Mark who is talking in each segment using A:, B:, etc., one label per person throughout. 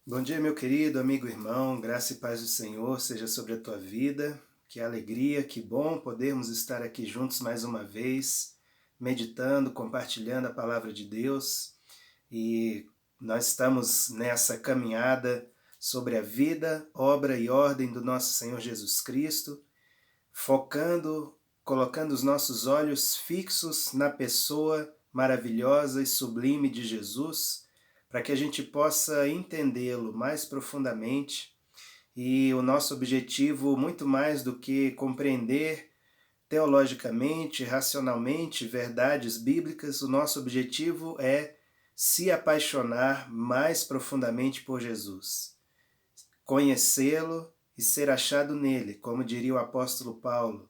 A: Bom dia, meu querido amigo irmão, graça e paz do Senhor seja sobre a tua vida. Que alegria, que bom podermos estar aqui juntos mais uma vez, meditando, compartilhando a palavra de Deus. E nós estamos nessa caminhada sobre a vida, obra e ordem do nosso Senhor Jesus Cristo, focando, colocando os nossos olhos fixos na pessoa maravilhosa e sublime de Jesus, para que a gente possa entendê-lo mais profundamente. E o nosso objetivo, muito mais do que compreender teologicamente, racionalmente verdades bíblicas, o nosso objetivo é se apaixonar mais profundamente por Jesus, conhecê-lo e ser achado nele, como diria o apóstolo Paulo.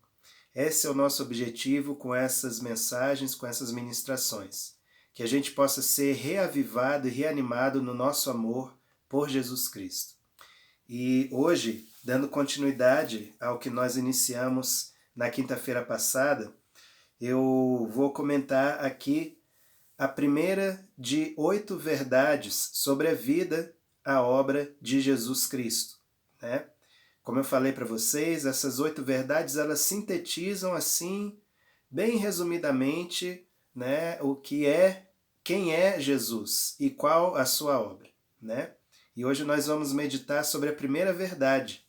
A: Esse é o nosso objetivo com essas mensagens, com essas ministrações. Que a gente possa ser reavivado e reanimado no nosso amor por Jesus Cristo. E hoje, dando continuidade ao que nós iniciamos na quinta-feira passada, eu vou comentar aqui a primeira de 8 verdades sobre a vida, a obra de Jesus Cristo, né? Como eu falei para vocês, essas 8 verdades, elas sintetizam assim, bem resumidamente, né, o que é, quem é Jesus e qual a sua obra, né? E hoje nós vamos meditar sobre a primeira verdade.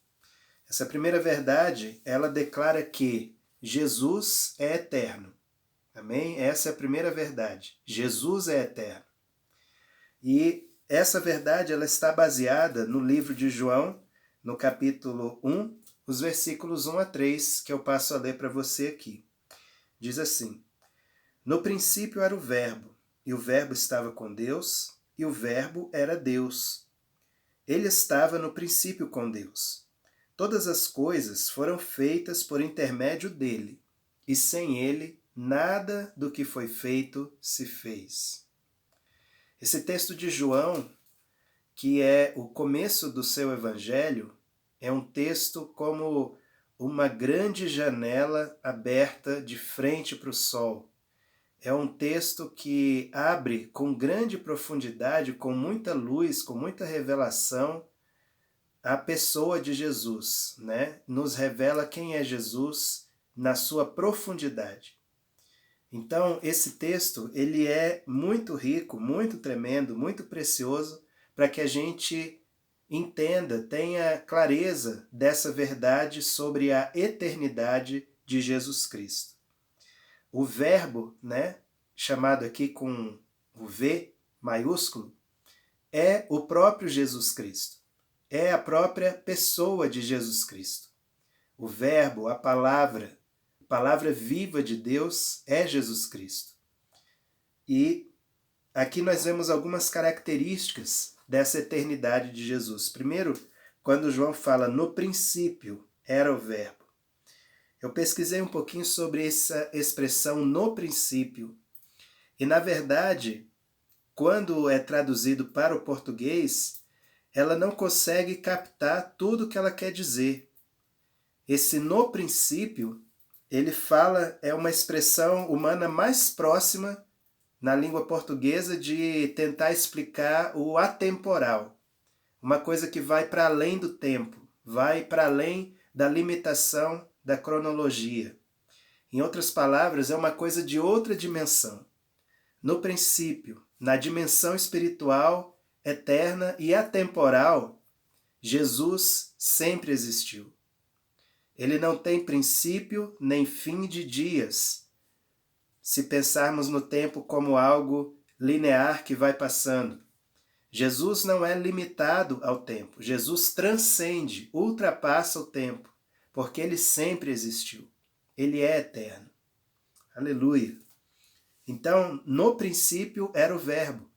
A: Essa primeira verdade, ela declara que Jesus é eterno. Amém? Essa é a primeira verdade. Jesus é eterno. E essa verdade, ela está baseada no livro de João, no capítulo 1, os versículos 1 a 3, que eu passo a ler para você aqui. Diz assim: No princípio era o Verbo, e o Verbo estava com Deus, e o Verbo era Deus. Ele estava no princípio com Deus. Todas as coisas foram feitas por intermédio dele, e sem ele, nada do que foi feito se fez. Esse texto de João, que é o começo do seu evangelho, é um texto como uma grande janela aberta de frente para o sol. É um texto que abre com grande profundidade, com muita luz, com muita revelação, a pessoa de Jesus, né? Nos revela quem é Jesus na sua profundidade. Então, esse texto, ele é muito rico, muito tremendo, muito precioso, para que a gente entenda, tenha clareza dessa verdade sobre a eternidade de Jesus Cristo. O verbo, né, chamado aqui com o V maiúsculo, é o próprio Jesus Cristo. É a própria pessoa de Jesus Cristo. O verbo, a palavra viva de Deus é Jesus Cristo. E aqui nós vemos algumas características dessa eternidade de Jesus. Primeiro, quando João fala no princípio era o verbo. Eu pesquisei um pouquinho sobre essa expressão no princípio. E na verdade, quando é traduzido para o português, ela não consegue captar tudo o que ela quer dizer. Esse no princípio, ele fala, é uma expressão humana mais próxima na língua portuguesa de tentar explicar o atemporal. Uma coisa que vai para além do tempo, vai para além da limitação da cronologia. Em outras palavras, é uma coisa de outra dimensão. No princípio, na dimensão espiritual, eterna e atemporal, Jesus sempre existiu. Ele não tem princípio nem fim de dias. Se pensarmos no tempo como algo linear que vai passando. Jesus não é limitado ao tempo. Jesus transcende, ultrapassa o tempo, porque ele sempre existiu. Ele é eterno. Aleluia. Então, no princípio era o Verbo.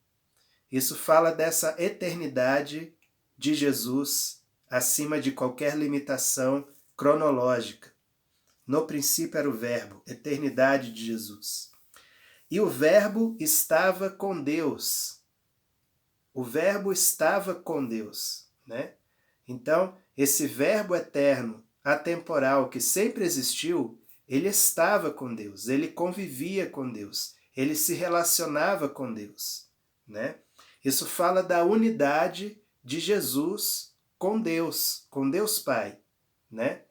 A: Isso fala dessa eternidade de Jesus acima de qualquer limitação cronológica. No princípio era o Verbo, eternidade de Jesus. E o Verbo estava com Deus. O Verbo estava com Deus, né? Então, esse Verbo eterno, atemporal, que sempre existiu, ele estava com Deus, ele convivia com Deus, ele se relacionava com Deus, né? Isso fala da unidade de Jesus com Deus Pai, né?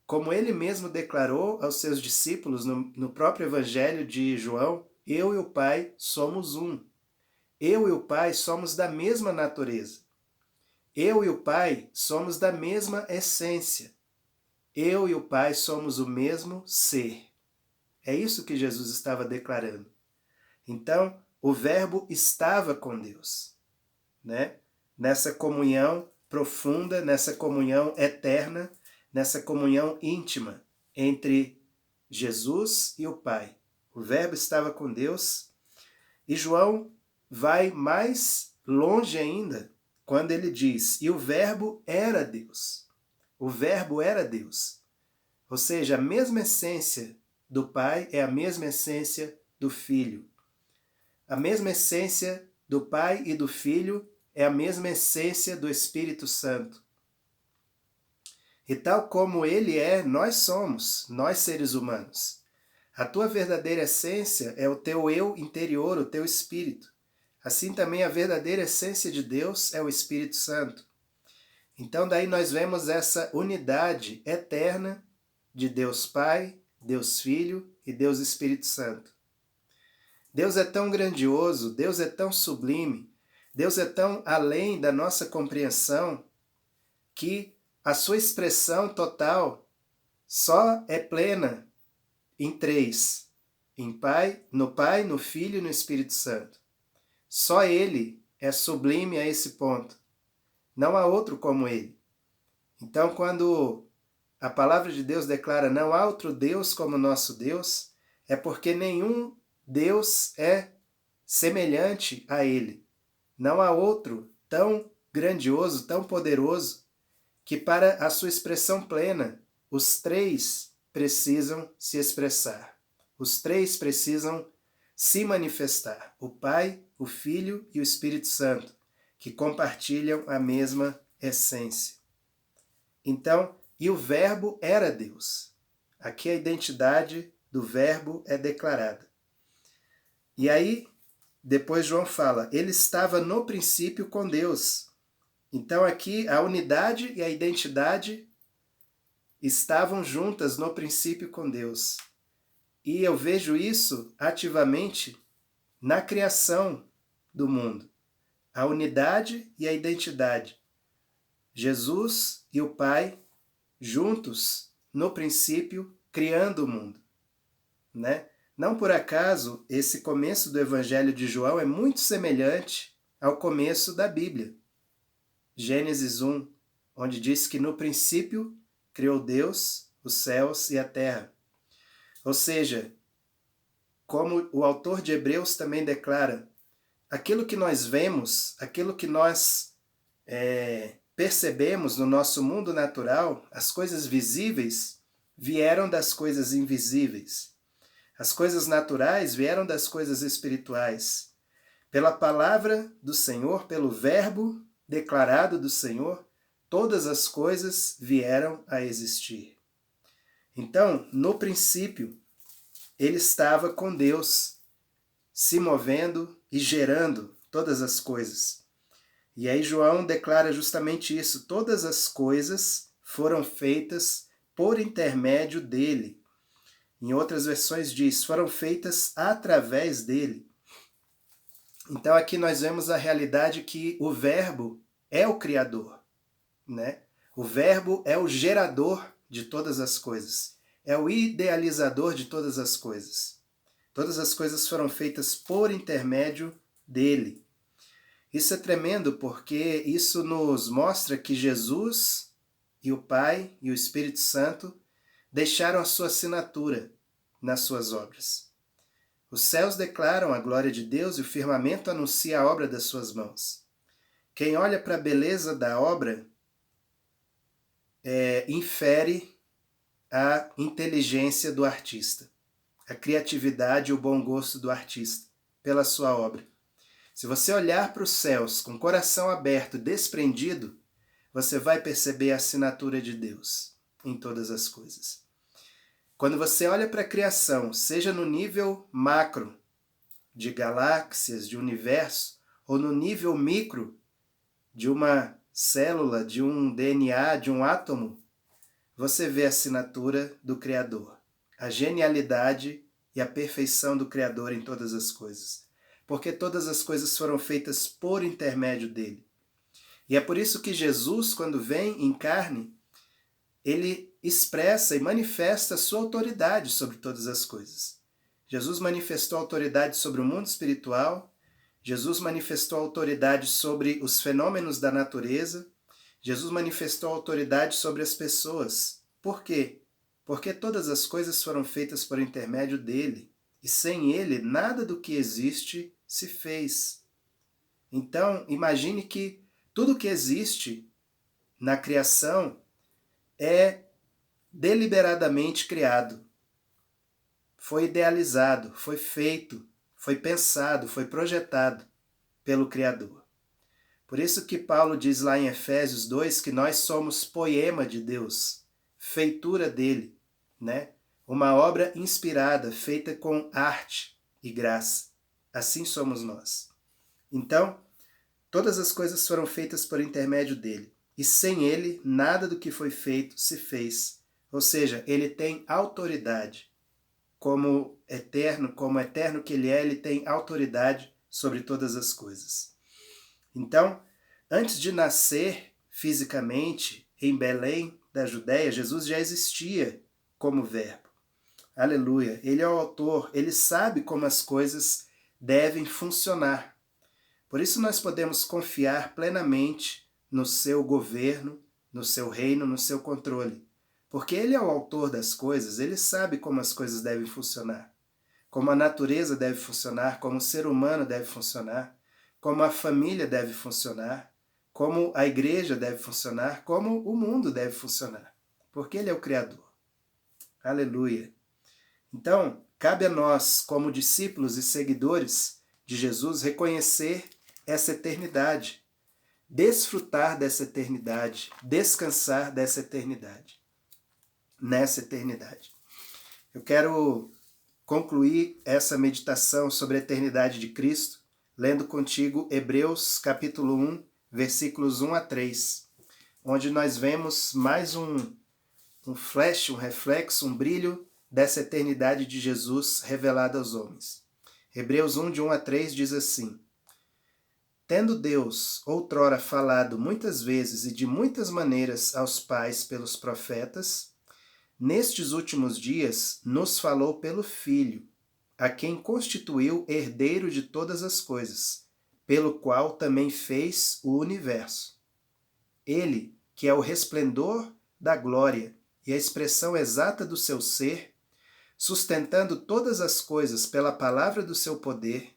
A: Como ele mesmo declarou aos seus discípulos no próprio Evangelho de João, eu e o Pai somos um. Eu e o Pai somos da mesma natureza. Eu e o Pai somos da mesma essência. Eu e o Pai somos o mesmo ser. É isso que Jesus estava declarando. Então, o Verbo estava com Deus, né? Nessa comunhão profunda, nessa comunhão eterna, nessa comunhão íntima entre Jesus e o Pai. O Verbo estava com Deus e João vai mais longe ainda quando ele diz, e o Verbo era Deus. O Verbo era Deus. Ou seja, a mesma essência do Pai é a mesma essência do Filho. A mesma essência do Pai e do Filho é a mesma essência do Espírito Santo. E tal como ele é, nós somos, nós seres humanos. A tua verdadeira essência é o teu eu interior, o teu espírito. Assim também a verdadeira essência de Deus é o Espírito Santo. Então daí nós vemos essa unidade eterna de Deus Pai, Deus Filho e Deus Espírito Santo. Deus é tão grandioso, Deus é tão sublime, Deus é tão além da nossa compreensão que a sua expressão total só é plena em três, no Pai, no Filho e no Espírito Santo. Só Ele é sublime a esse ponto. Não há outro como Ele. Então, quando a palavra de Deus declara não há outro Deus como nosso Deus, é porque nenhum Deus é semelhante a Ele. Não há outro tão grandioso, tão poderoso, que para a sua expressão plena, os três precisam se expressar. Os três precisam se manifestar. O Pai, o Filho e o Espírito Santo, que compartilham a mesma essência. Então, e o Verbo era Deus. Aqui a identidade do Verbo é declarada. E aí, depois João fala, ele estava no princípio com Deus. Então aqui a unidade e a identidade estavam juntas no princípio com Deus. E eu vejo isso ativamente na criação do mundo. A unidade e a identidade. Jesus e o Pai juntos no princípio criando o mundo, né? Não por acaso esse começo do Evangelho de João é muito semelhante ao começo da Bíblia. Gênesis 1, onde diz que no princípio criou Deus os céus e a terra. Ou seja, como o autor de Hebreus também declara, aquilo que nós vemos, aquilo que nós percebemos no nosso mundo natural, as coisas visíveis vieram das coisas invisíveis. As coisas naturais vieram das coisas espirituais. Pela palavra do Senhor, pelo verbo declarado do Senhor, todas as coisas vieram a existir. Então, no princípio, ele estava com Deus, se movendo e gerando todas as coisas. E aí João declara justamente isso, todas as coisas foram feitas por intermédio dele. Em outras versões diz, foram feitas através dele. Então aqui nós vemos a realidade que o Verbo é o Criador, né? O Verbo é o gerador de todas as coisas, é o idealizador de todas as coisas. Todas as coisas foram feitas por intermédio dele. Isso é tremendo porque isso nos mostra que Jesus e o Pai e o Espírito Santo deixaram a sua assinatura nas suas obras. Os céus declaram a glória de Deus e o firmamento anuncia a obra das suas mãos. Quem olha para a beleza da obra infere a inteligência do artista, a criatividade e o bom gosto do artista pela sua obra. Se você olhar para os céus com o coração aberto, desprendido, você vai perceber a assinatura de Deus em todas as coisas. Quando você olha para a criação, seja no nível macro, de galáxias, de universo, ou no nível micro, de uma célula, de um DNA, de um átomo, você vê a assinatura do Criador, a genialidade e a perfeição do Criador em todas as coisas. Porque todas as coisas foram feitas por intermédio dele. E é por isso que Jesus, quando vem em carne, ele expressa e manifesta a sua autoridade sobre todas as coisas. Jesus manifestou autoridade sobre o mundo espiritual, Jesus manifestou autoridade sobre os fenômenos da natureza, Jesus manifestou autoridade sobre as pessoas. Por quê? Porque todas as coisas foram feitas por intermédio dele, e sem ele, nada do que existe se fez. Então, imagine que tudo que existe na criação é deliberadamente criado. Foi idealizado, foi feito, foi pensado, foi projetado pelo Criador. Por isso que Paulo diz lá em Efésios 2 que nós somos poema de Deus, feitura dele, né? Uma obra inspirada, feita com arte e graça. Assim somos nós. Então, todas as coisas foram feitas por intermédio dele. E sem ele, nada do que foi feito se fez. Ou seja, ele tem autoridade. Como eterno que ele tem autoridade sobre todas as coisas. Então, antes de nascer fisicamente em Belém da Judéia, Jesus já existia como verbo. Aleluia! Ele é o autor, ele sabe como as coisas devem funcionar. Por isso nós podemos confiar plenamente no seu governo, no seu reino, no seu controle. Porque ele é o autor das coisas, ele sabe como as coisas devem funcionar. Como a natureza deve funcionar, como o ser humano deve funcionar, como a família deve funcionar, como a igreja deve funcionar, como o mundo deve funcionar. Porque ele é o Criador. Aleluia! Então, cabe a nós, como discípulos e seguidores de Jesus, reconhecer essa eternidade, desfrutar dessa eternidade, descansar dessa eternidade, nessa eternidade. Eu quero concluir essa meditação sobre a eternidade de Cristo, lendo contigo Hebreus capítulo 1, versículos 1 a 3, onde nós vemos mais um flash, um reflexo, um brilho dessa eternidade de Jesus revelada aos homens. Hebreus 1, de 1 a 3 diz assim: Tendo Deus outrora falado muitas vezes e de muitas maneiras aos pais pelos profetas, nestes últimos dias nos falou pelo Filho, a quem constituiu herdeiro de todas as coisas, pelo qual também fez o universo. Ele, que é o resplendor da glória e a expressão exata do seu ser, sustentando todas as coisas pela palavra do seu poder,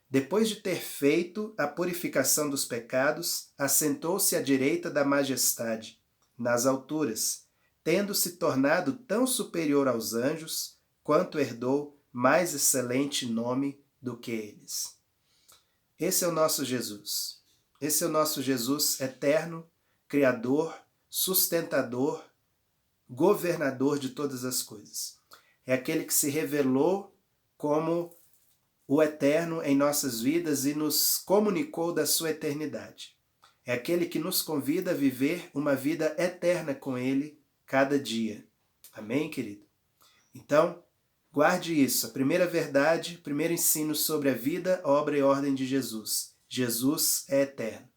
A: depois de ter feito a purificação dos pecados, assentou-se à direita da majestade, nas alturas, tendo se tornado tão superior aos anjos, quanto herdou mais excelente nome do que eles. Esse é o nosso Jesus. Esse é o nosso Jesus eterno, Criador, sustentador, governador de todas as coisas. É aquele que se revelou como o eterno em nossas vidas e nos comunicou da sua eternidade. É aquele que nos convida a viver uma vida eterna com ele cada dia. Amém, querido? Então, guarde isso. A primeira verdade, o primeiro ensino sobre a vida, obra e ordem de Jesus. Jesus é eterno.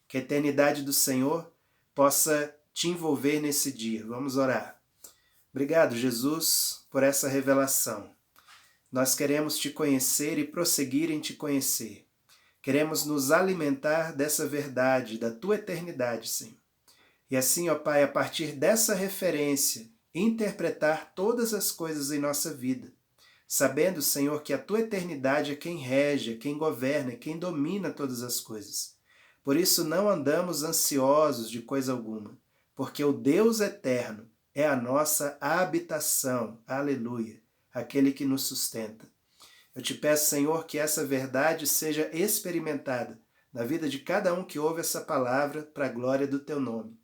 A: Que a eternidade do Senhor possa te envolver nesse dia. Vamos orar. Obrigado, Jesus, por essa revelação. Nós queremos te conhecer e prosseguir em te conhecer. Queremos nos alimentar dessa verdade, da tua eternidade, Senhor. E assim, ó Pai, a partir dessa referência, interpretar todas as coisas em nossa vida, sabendo, Senhor, que a tua eternidade é quem rege, é quem governa, é quem domina todas as coisas. Por isso não andamos ansiosos de coisa alguma, porque o Deus eterno é a nossa habitação. Aleluia! Aquele que nos sustenta. Eu te peço, Senhor, que essa verdade seja experimentada na vida de cada um que ouve essa palavra para a glória do teu nome.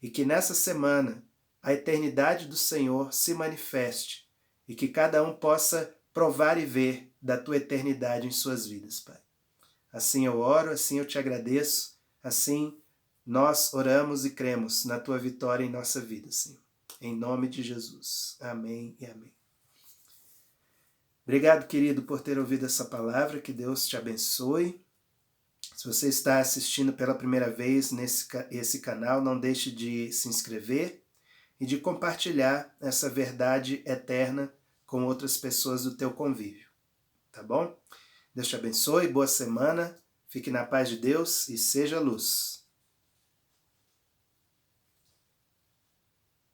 A: E que nessa semana a eternidade do Senhor se manifeste e que cada um possa provar e ver da tua eternidade em suas vidas, Pai. Assim eu oro, assim eu te agradeço, assim Nós oramos e cremos na tua vitória em nossa vida, Senhor. Em nome de Jesus. Amém e amém. Obrigado, querido, por ter ouvido essa palavra. Que Deus te abençoe. Se você está assistindo pela primeira vez esse canal, não deixe de se inscrever e de compartilhar essa verdade eterna com outras pessoas do teu convívio. Tá bom? Deus te abençoe, boa semana, fique na paz de Deus e seja luz.